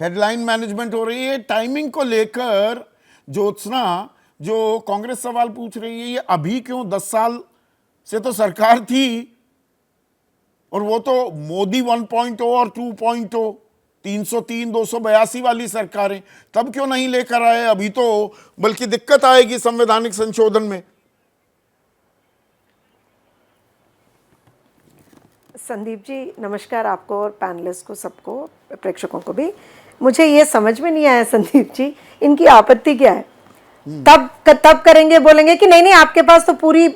Headline management हो रही है। टाइमिंग को लेकर ज्योत्सना जो कांग्रेस सवाल पूछ रही है, ये अभी क्यों? 10 साल से तो सरकार थी, और वो तो मोदी 1.0 और 2.0, 303 282 वाली सरकारें, तब क्यों नहीं लेकर आए? अभी तो बल्कि दिक्कत आएगी संवैधानिक संशोधन में। संदीप जी नमस्कार, आपको और पैनलिस्ट को, सबको, प्रेक्षकों को भी। मुझे ये समझ में नहीं आया संदीप जी, इनकी आपत्ति क्या है? तब करेंगे, बोलेंगे कि नहीं नहीं आपके पास तो पूरी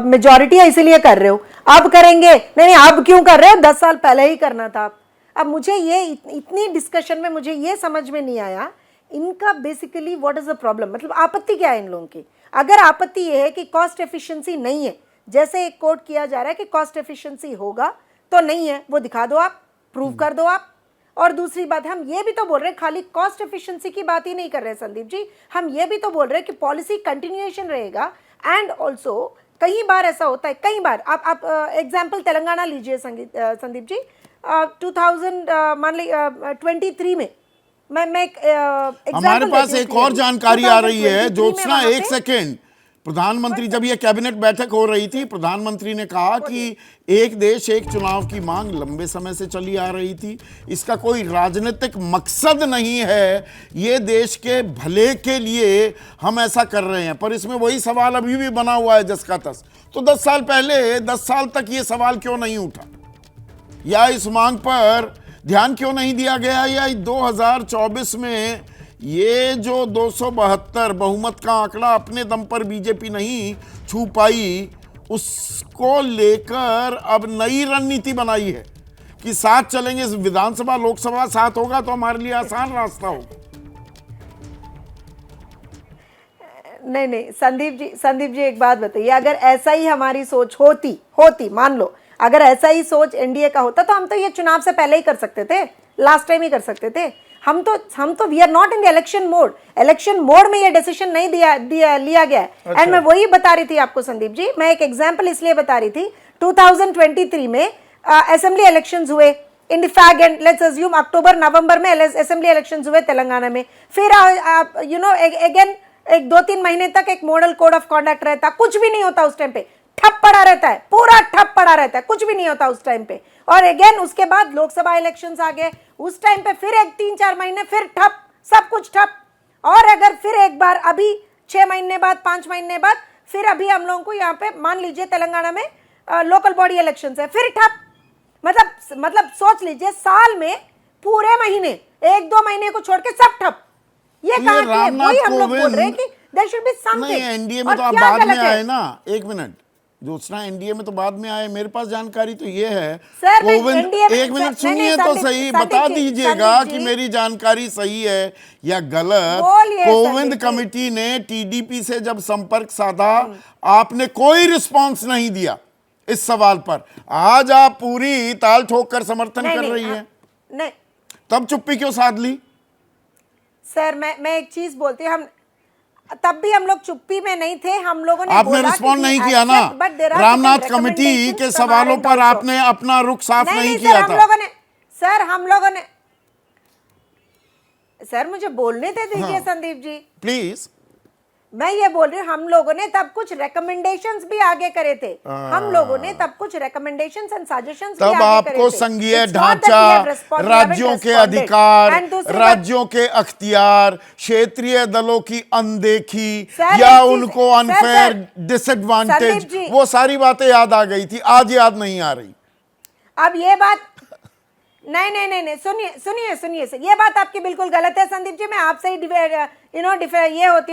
मेजॉरिटी है इसीलिए कर रहे हो, अब करेंगे, नहीं नहीं अब क्यों कर रहे हो, 10 साल पहले ही करना था। अब मुझे ये इतनी डिस्कशन में मुझे ये समझ में नहीं आया इनका basically what is the problem, मतलब आपत्ति क्या है इन लोगों की? अगर आपत्ति ये है कि कॉस्ट एफिशिएंसी नहीं है, जैसे एक कोट किया जा रहा है कि कॉस्ट एफिशिएंसी होगा, तो नहीं है, वो दिखा दो आप, प्रूव कर दो आप। और दूसरी बात, हम ये भी तो बोल रहे हैं, खाली कॉस्ट एफिशिएंसी की बात ही नहीं कर रहे संदीप जी, हम ये भी तो बोल रहे हैं कि पॉलिसी कंटिन्यूएशन रहेगा। एंड ऑल्सो कई बार ऐसा होता है, कई बार आप एग्जाम्पल तेलंगाना लीजिए संदीप जी, 2023 में मैं हमारे पास एक और जानकारी आ रही है ज्योत्सना, एक सेकेंड। प्रधानमंत्री, जब यह कैबिनेट बैठक हो रही थी, प्रधानमंत्री ने कहा कि एक देश एक चुनाव की मांग लंबे समय से चली आ रही थी, इसका कोई राजनीतिक मकसद नहीं है, ये देश के भले के लिए हम ऐसा कर रहे हैं। पर इसमें वही सवाल अभी भी बना हुआ है जस का तस। तो 10 साल पहले, 10 साल तक ये सवाल क्यों नहीं उठा, या इस मांग पर ध्यान क्यों नहीं दिया गया, या 2024 में ये जो 272 बहुमत का आंकड़ा अपने दम पर बीजेपी नहीं छू पाई, उसको लेकर अब नई रणनीति बनाई है कि साथ चलेंगे, विधानसभा लोकसभा साथ होगा तो हमारे लिए आसान रास्ता होगा। नहीं संदीप जी एक बात बताइए, अगर ऐसा ही हमारी सोच होती मान लो, अगर ऐसा ही सोच एनडीए का होता तो हम तो ये चुनाव से पहले ही कर सकते थे, लास्ट टाइम ही कर सकते थे। हम तो we are not in the election mode में ये डिसीजन नहीं लिया गया है। अच्छा। एंड मैं वही बता रही थी आपको संदीप जी, मैं एक एग्जांपल इसलिए बता रही थी, 2023 में असेंबली इलेक्शंस हुए in the fag end let's assume October November में असेंबली इलेक्शंस हुए तेलंगाना में। फिर यू नो अगेन एक 2-3 महीने तक एक मॉडल कोड ऑफ कॉन्डक्ट रहता, कुछ भी नहीं होता उस टाइम पे, ठप पड़ा रहता है, पूरा ठप पड़ा रहता है, कुछ भी नहीं होता उस टाइम पे। और अगेन उसके बाद लोकसभा इलेक्शंस आ गए, उस टाइम पे फिर एक 3-4 महीने फिर ठप, सब कुछ ठप। और अगर फिर एक बार अभी 6 महीने बाद, 5 महीने बाद, फिर अभी हम लोगों को यहाँ पे मान लीजिए तेलंगाना में लोकल बॉडी इलेक्शंस है, फिर ठप। मतलब सोच लीजिए, साल में पूरे महीने 1-2 महीने को छोड़ के सब ठप। ये कहां के? वही हम लोग बोल रहे हैं कि देयर शुड बी समथिंग। नहीं, एनडीए में तो आप बाद में आए ना, एक मिनट ज्योत्सना, एनडीए में तो बाद में आए। मेरे पास जानकारी तो ये है, कोविंद, एक मिनट सुनिए तो सही, बता दीजिएगा कि मेरी जानकारी सही है या गलत। कोविंद कमेटी ने टीडीपी से जब संपर्क साधा, आपने कोई रिस्पांस नहीं दिया इस सवाल पर। आज आप पूरी ताल ठोक कर समर्थन कर रही है, नहीं तब चुप्पी क्यों साध ली? सर मैं एक चीज बोलती हूँ, हम तब भी हम लोग चुप्पी में नहीं थे, हम लोगों ने आपने रिस्पॉन्ड नहीं किया ना, रामनाथ कमेटी के सवालों पर आपने अपना रुख साफ नहीं किया था। हम लोगों ने सर मुझे बोलने दीजिए संदीप जी प्लीज। मैं ये बोल रही हूँ, हम लोगों ने तब कुछ रिकमेंडेशंस भी आगे करे थे, हम लोगों ने तब कुछ रिकमेंडेशंस एंड सजेशंस भी आगे करे थे। आपको संघीय ढांचा, राज्यों के अधिकार, राज्यों के अख्तियार, क्षेत्रीय दलों की अनदेखी या उनको अनफेयर डिसएडवांटेज, वो सारी बातें याद आ गई थी, आज याद नहीं आ रही। अब ये बात नहीं सुनिए ये बात आपकी बिल्कुल गलत है संदीप जी, मैं आपसे ही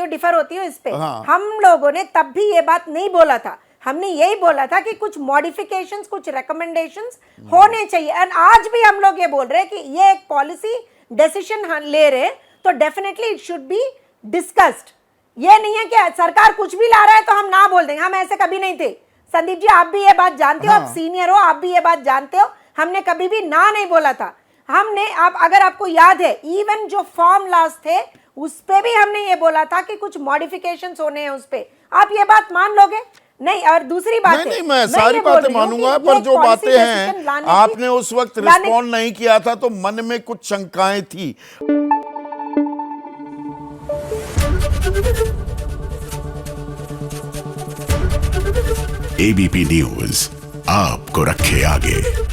डिफर होती हूँ इस पे। हाँ। हम लोगों ने तब भी ये बात नहीं बोला था, हमने यही बोला था कि कुछ मॉडिफिकेशंस, कुछ रिकमेंडेशंस होने चाहिए। एंड आज भी हम लोग ये बोल रहे हैं कि ये एक पॉलिसी डिसीजन ले रहे हैं तो definitely it should be discussed. ये नहीं है कि सरकार कुछ भी ला रहा है तो हम ना बोल देंगे, हम ऐसे कभी नहीं थे संदीप जी, आप भी ये बात जानते हो, आप सीनियर हो, आप भी ये बात जानते हो, हमने कभी भी ना नहीं बोला था। हमने, आप अगर आपको याद है, इवन जो फॉर्म लॉस थे उस पे भी हमने ये बोला था कि कुछ मॉडिफिकेशंस होने हैं उस पे। आप ये बात मान लोगे? नहीं। और दूसरी बात नहीं, मैं सारी बातें मानूंगा, पर जो बातें हैं आपने उस वक्त रिस्पॉन्ड नहीं किया था तो मन में कुछ शंकाएं थी। एबीपी न्यूज आपको रखे आगे।